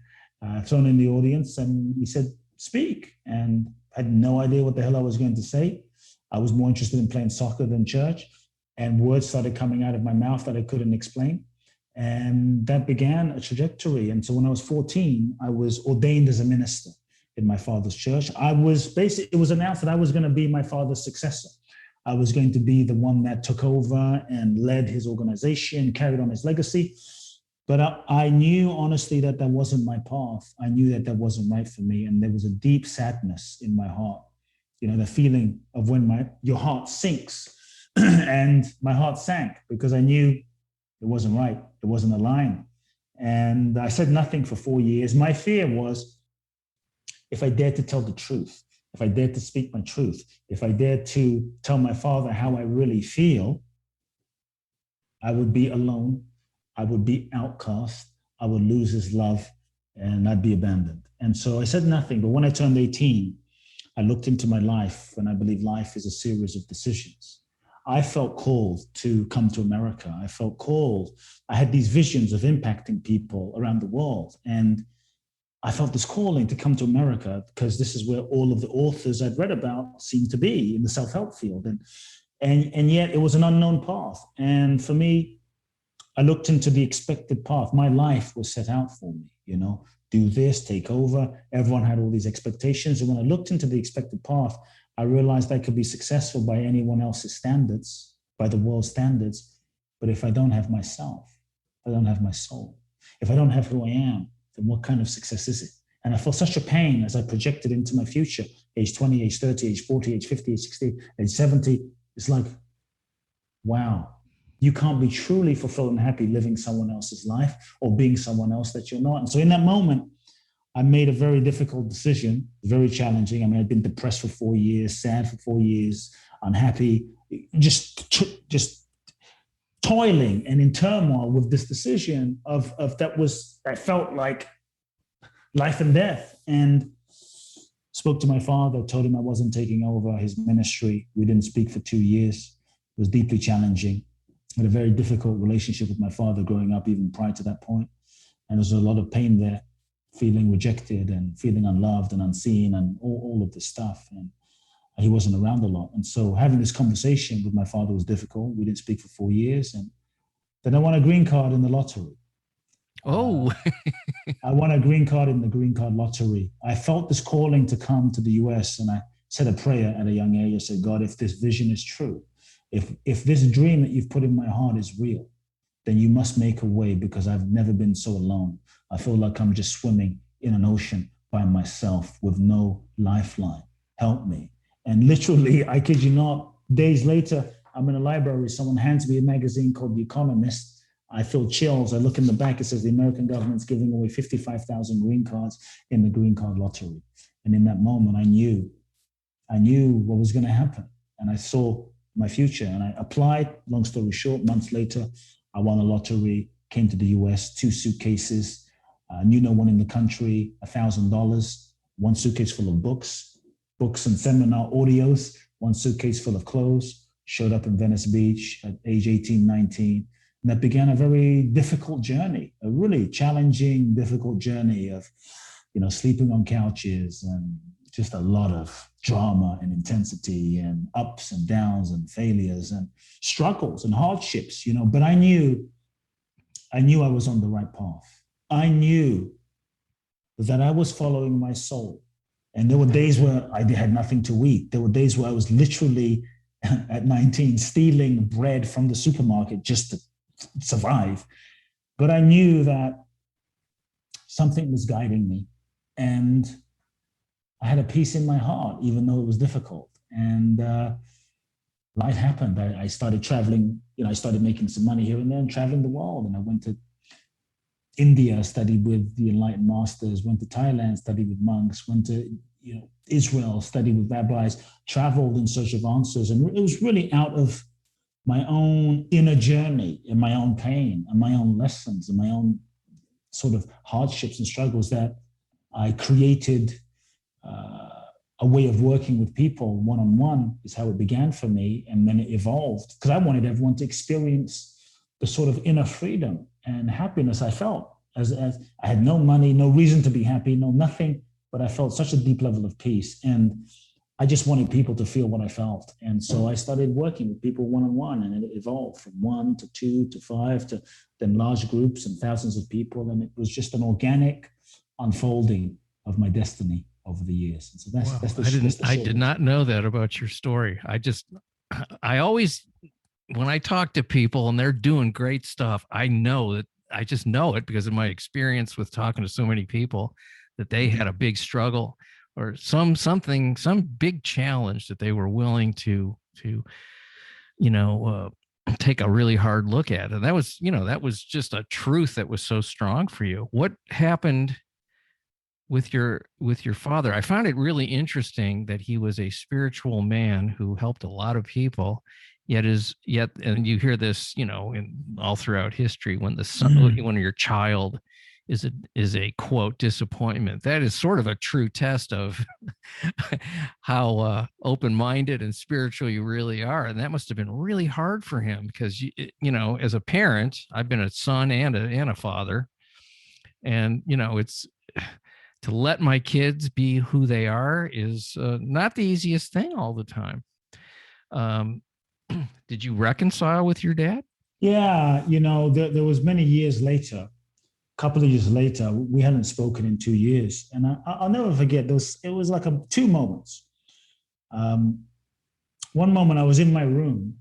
thrown in the audience, and he said, "Speak." And I had no idea what the hell I was going to say. I was more interested in playing soccer than church, and words started coming out of my mouth that I couldn't explain. And that began a trajectory. And so when I was 14, I was ordained as a minister in my father's church. It was announced that I was going to be my father's successor. I was going to be the one that took over and led his organization, carried on his legacy. But I knew honestly that wasn't my path. I knew that wasn't right for me. And there was a deep sadness in my heart. The feeling of when your heart sinks. And my heart sank because I knew it wasn't right. It wasn't aligned. And I said nothing for 4 years. My fear was, if I dared to tell the truth, if I dared to speak my truth, if I dared to tell my father how I really feel, I would be alone. I would be outcast. I would lose his love, and I'd be abandoned. And so I said nothing. But when I turned 18, I looked into my life, and I believe life is a series of decisions. I felt called to come to America. I felt called. I had these visions of impacting people around the world. And I felt this calling to come to America because this is where all of the authors I'd read about seemed to be, in the self-help field. And yet it was an unknown path. And for me, I looked into the expected path. My life was set out for me, do this, take over. Everyone had all these expectations. And when I looked into the expected path, I realized I could be successful by anyone else's standards, by the world's standards. But if I don't have myself, if I don't have my soul, if I don't have who I am, then what kind of success is it? And I felt such a pain as I projected into my future, age 20, age 30, age 40, age 50, age 60, age 70. It's like, wow, you can't be truly fulfilled and happy living someone else's life or being someone else that you're not. And so in that moment, I made a very difficult decision, very challenging. I mean, I'd been depressed for 4 years, sad for 4 years, unhappy, just toiling and in turmoil with this decision I felt like life and death. And spoke to my father, told him I wasn't taking over his ministry. We didn't speak for 2 years. It was deeply challenging. I had a very difficult relationship with my father growing up, even prior to that point. And there was a lot of pain there, feeling rejected and feeling unloved and unseen and all of this stuff. And he wasn't around a lot. And so having this conversation with my father was difficult. We didn't speak for 4 years. And then I won a green card in the lottery. Oh. I won a green card in the green card lottery. I felt this calling to come to the US, and I said a prayer at a young age. I said, God, if this vision is true, if this dream that you've put in my heart is real, then you must make a way, because I've never been so alone. I feel like I'm just swimming in an ocean by myself with no lifeline. Help me. And literally, I kid you not, days later, I'm in a library. Someone hands me a magazine called The Economist. I feel chills. I look in the back. It says the American government's giving away 55,000 green cards in the green card lottery. And in that moment, I knew what was going to happen. And I saw my future. And I applied. Long story short, months later, I won a lottery, came to the US, 2 suitcases, knew no one in the country, $1,000, 1 suitcase full of books and seminar audios, 1 suitcase full of clothes, showed up in Venice Beach at age 18, 19. And that began a very difficult journey, a really challenging, difficult journey of, sleeping on couches and just a lot of drama and intensity and ups and downs and failures and struggles and hardships, but I knew I was on the right path. I knew that I was following my soul. And there were days where I had nothing to eat. There were days where I was literally at 19 stealing bread from the supermarket just to survive. But I knew that something was guiding me. And I had a peace in my heart, even though it was difficult. And life happened. I started traveling. I started making some money here and there and traveling the world. And I went to India, studied with the enlightened masters, went to Thailand, studied with monks, went to Israel, studied with rabbis, traveled in search of answers. And it was really out of my own inner journey and my own pain and my own lessons and my own sort of hardships and struggles that I created a way of working with people one-on-one is how it began for me. And then it evolved because I wanted everyone to experience the sort of inner freedom and happiness I felt as I had no money, no reason to be happy, no nothing, but I felt such a deep level of peace. And I just wanted people to feel what I felt. And so I started working with people one-on-one, and it evolved from 1 to 2 to 5 to then large groups and thousands of people. And it was just an organic unfolding of my destiny over the years. And so that's the I did not know that about your story. I always, when I talk to people and they're doing great stuff, I just know it because of my experience with talking to so many people that they had a big struggle or some big challenge that they were willing to take a really hard look at. And that was just a truth that was so strong for you. What happened with your father? I found it really interesting that he was a spiritual man who helped a lot of people, yet and you hear this, in all throughout history, when the son, when your child is a quote disappointment, that is sort of a true test of how open-minded and spiritual you really are. And that must have been really hard for him because as a parent, I've been a son and a father, and it's to let my kids be who they are is not the easiest thing all the time. Did you reconcile with your dad? Yeah, there was many years later, a couple of years later, we hadn't spoken in 2 years. And I'll never forget, it was like two moments. One moment I was in my room,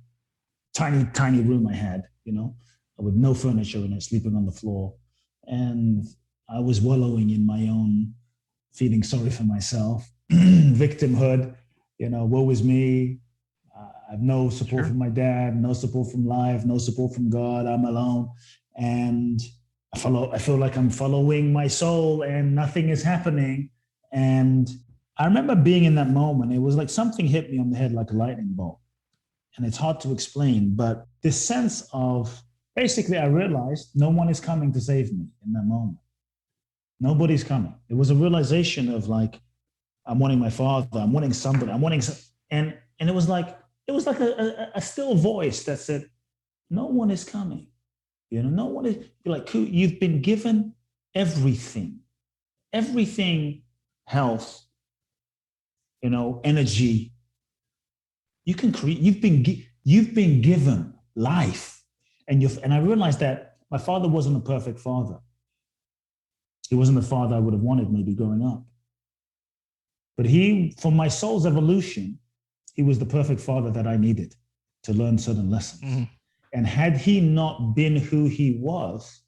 tiny room I had, with no furniture in it, sleeping on the floor. And I was wallowing in my own feeling sorry for myself, victimhood, woe is me. I have no support from my dad, no support from life, no support from God. I'm alone. And I feel like I'm following my soul and nothing is happening. And I remember being in that moment. It was like something hit me on the head like a lightning bolt. And it's hard to explain, but this sense of, basically I realized no one is coming to save me in that moment. Nobody's coming. It was a realization of like, I'm wanting my father, I'm wanting somebody, and it was like a still voice that said, no one is coming. No one is. You're like, you've been given everything, health, energy. You can create. You've been given life, and I realized that my father wasn't a perfect father. He wasn't the father I would have wanted maybe growing up. But for my soul's evolution, he was the perfect father that I needed to learn certain lessons. Mm-hmm. And had he not been who he was,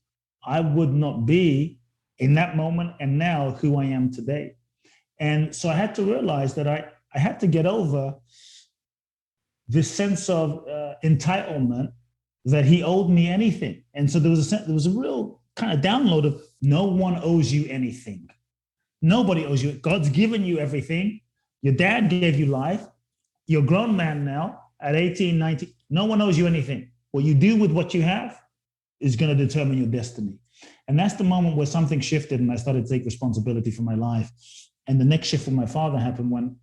I would not be in that moment and now who I am today. And so I had to realize that I had to get over this sense of entitlement that he owed me anything. And so there was a real kind of download of no one owes you anything. Nobody owes you. God's given you everything. Your dad gave you life. You're a grown man now at 18, 19. No one owes you anything. What you do with what you have is going to determine your destiny. And that's the moment where something shifted and I started to take responsibility for my life. And the next shift for my father happened when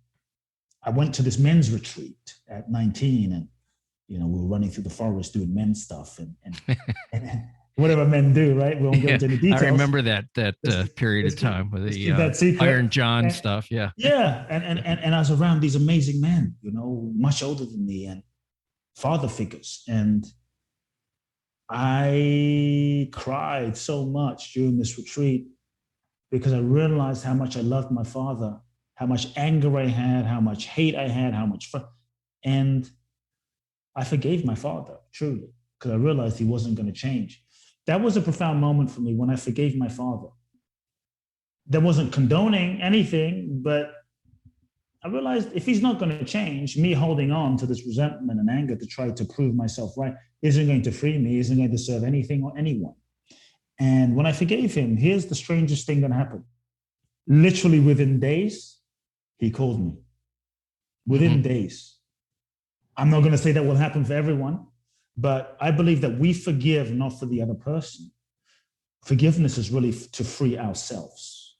I went to this men's retreat at 19 and, we were running through the forest doing men's stuff. And whatever men do, right? We won't go Yeah, into any details. I remember that period Let's of time with keep the that secret. Iron John stuff. Yeah. Yeah. And I was around these amazing men, much older than me and father figures. And I cried so much during this retreat because I realized how much I loved my father, how much anger I had, how much hate I had, how much fun. And I forgave my father, truly, because I realized he wasn't going to change. That was a profound moment for me when I forgave my father. That wasn't condoning anything, but I realized if he's not going to change, me holding on to this resentment and anger to try to prove myself right isn't going to free me, isn't going to serve anything or anyone. And when I forgave him, here's the strangest thing that happened. Literally within days, he called me. Within days. I'm not going to say that will happen for everyone, but I believe that we forgive not for the other person. Forgiveness is really to free ourselves.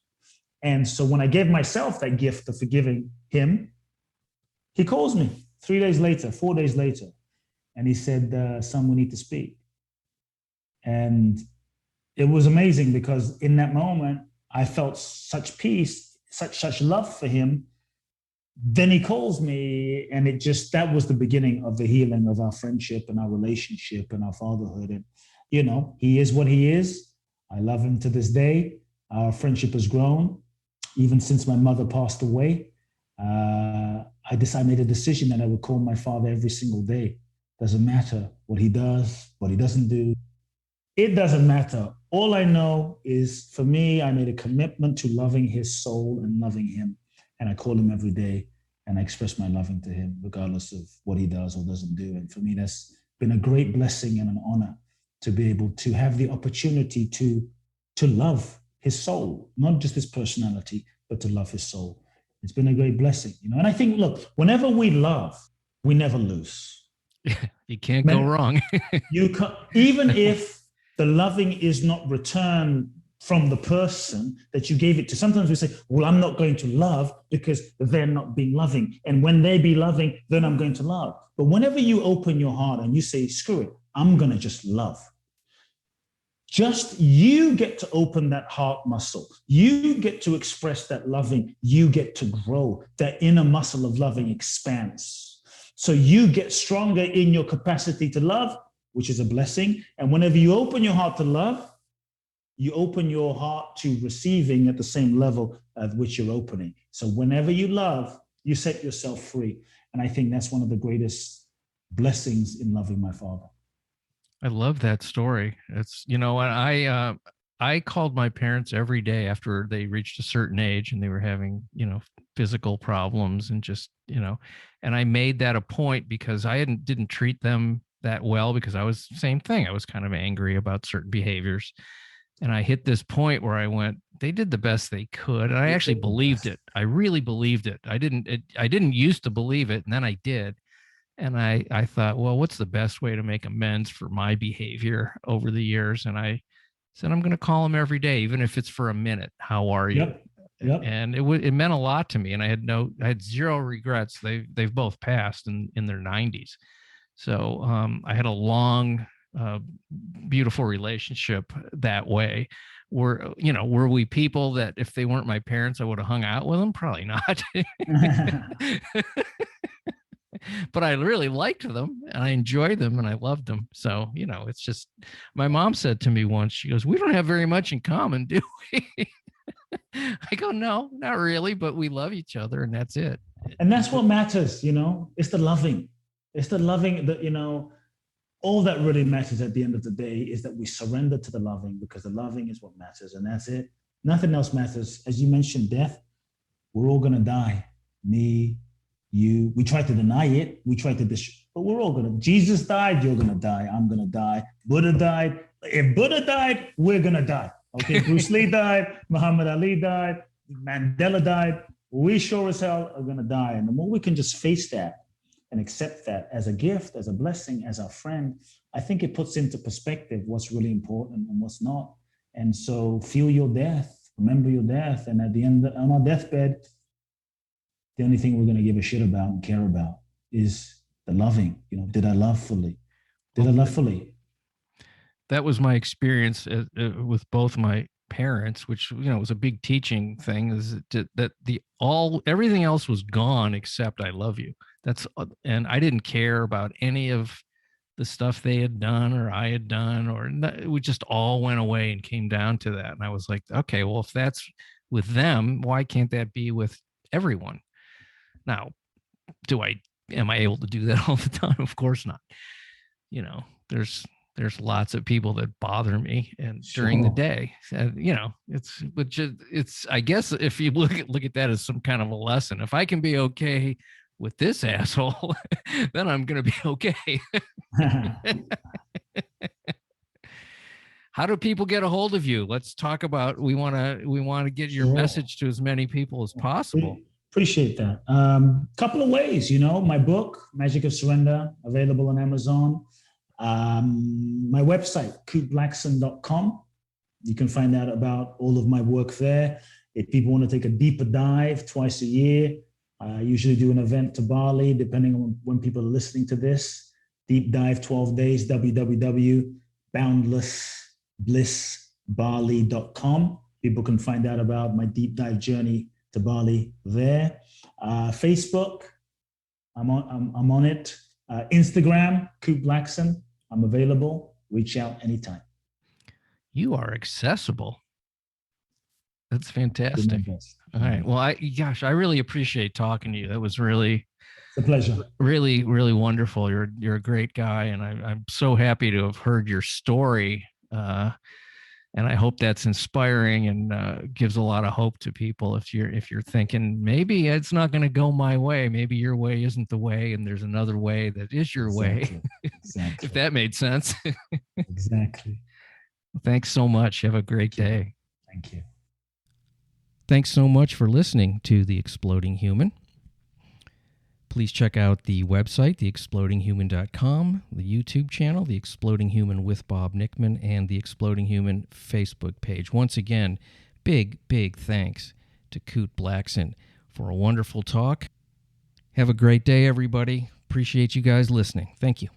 And so when I gave myself that gift of forgiving him, he calls me 3 days later, 4 days later, and he said, son, we need to speak. And it was amazing because in that moment, I felt such peace, such love for him. Then he calls me, and that was the beginning of the healing of our friendship and our relationship and our fatherhood. And, he is what he is. I love him to this day. Our friendship has grown. Even since my mother passed away, I made a decision that I would call my father every single day. Doesn't matter what he does, what he doesn't do. It doesn't matter. All I know is, for me, I made a commitment to loving his soul and loving him. And I call him every day and I express my loving to him, regardless of what he does or doesn't do. And for me, that's been a great blessing and an honor to be able to have the opportunity to love his soul, not just his personality, but to love his soul. It's been a great blessing, And I think, look, whenever we love, we never lose. You can't go wrong. Even if the loving is not returned from the person that you gave it to. Sometimes we say, well, I'm not going to love because they're not being loving. And when they be loving, then I'm going to love. But whenever you open your heart and you say, screw it, I'm going to just love. Just you get to open that heart muscle. You get to express that loving. You get to grow. That inner muscle of loving expands. So you get stronger in your capacity to love, which is a blessing. And whenever you open your heart to love, you open your heart to receiving at the same level at which you're opening. So whenever you love, you set yourself free. And I think that's one of the greatest blessings in loving my father. I love that story. It's, I called my parents every day after they reached a certain age and they were having, physical problems and just, and I made that a point because I didn't treat them that well because I was same thing. I was kind of angry about certain behaviors. And I hit this point where I went, they did the best they could. And I actually believed it. I really believed it. I didn't used to believe it. And then I did. And I thought, well, what's the best way to make amends for my behavior over the years? And I said, I'm going to call them every day, even if it's for a minute. How are you? Yep. And it meant a lot to me. And I had zero regrets. They've both passed in their 90s. So I had a long, beautiful relationship that way. Were we people that if they weren't my parents, I would have hung out with them? Probably not. But I really liked them and I enjoyed them and I loved them. So, it's just, my mom said to me once, she goes, we don't have very much in common, do we? I go, no, not really, but we love each other and that's it. And that's what matters, it's the loving. It's the loving that, all that really matters at the end of the day is that we surrender to the loving, because the loving is what matters, and that's it. Nothing else matters. As you mentioned, death, we're all going to die. Me, you, we try to deny it. We try to but we're all going to. Jesus died, you're going to die. I'm going to die. Buddha died. If Buddha died, we're going to die. Okay, Bruce Lee died. Muhammad Ali died. Mandela died. We sure as hell are going to die. And the more we can just face that and accept that as a gift, as a blessing, as our friend, I think it puts into perspective what's really important and what's not. And so feel your death, remember your death. And at the end, on our deathbed, the only thing we're going to give a shit about and care about is the loving. Did I love fully? Did I love fully? that was my experience with both my parents, which, was a big teaching thing, is that everything else was gone except I love you. And I didn't care about any of the stuff they had done or I had done, we just all went away and came down to that. And I was like, okay, well, if that's with them, why can't that be with everyone? Now, am I able to do that all the time? Of course not. There's lots of people that bother me and during the day, it's I guess if you look at that as some kind of a lesson, if I can be okay with this asshole, then I'm going to be okay. How do people get a hold of you? Let's talk about, we want to get your message to as many people as possible. Appreciate that. Couple of ways, my book, Magic of Surrender, available on Amazon. My website, kuteblackson.com. You can find out about all of my work there. If people want to take a deeper dive twice a year, I usually do an event to Bali, depending on when people are listening to this. Deep dive 12 days, www.boundlessblissbali.com. People can find out about my deep dive journey to Bali there. Facebook, I'm on it. Instagram, Kute Blackson. I'm available. Reach out anytime. You are accessible. That's fantastic. All right. Well, I really appreciate talking to you. That was really, it's a pleasure. Really, really wonderful. You're a great guy, and I'm so happy to have heard your story. And I hope that's inspiring and gives a lot of hope to people. If you're thinking maybe it's not going to go my way, maybe your way isn't the way, and there's another way that is your way. Exactly. If that made sense. Exactly. Well, thanks so much. Have a great day. Thank you. Thanks so much for listening to The Exploding Human. Please check out the website, theexplodinghuman.com, the YouTube channel, The Exploding Human with Bob Nickman, and The Exploding Human Facebook page. Once again, big, big thanks to Kute Blackson for a wonderful talk. Have a great day, everybody. Appreciate you guys listening. Thank you.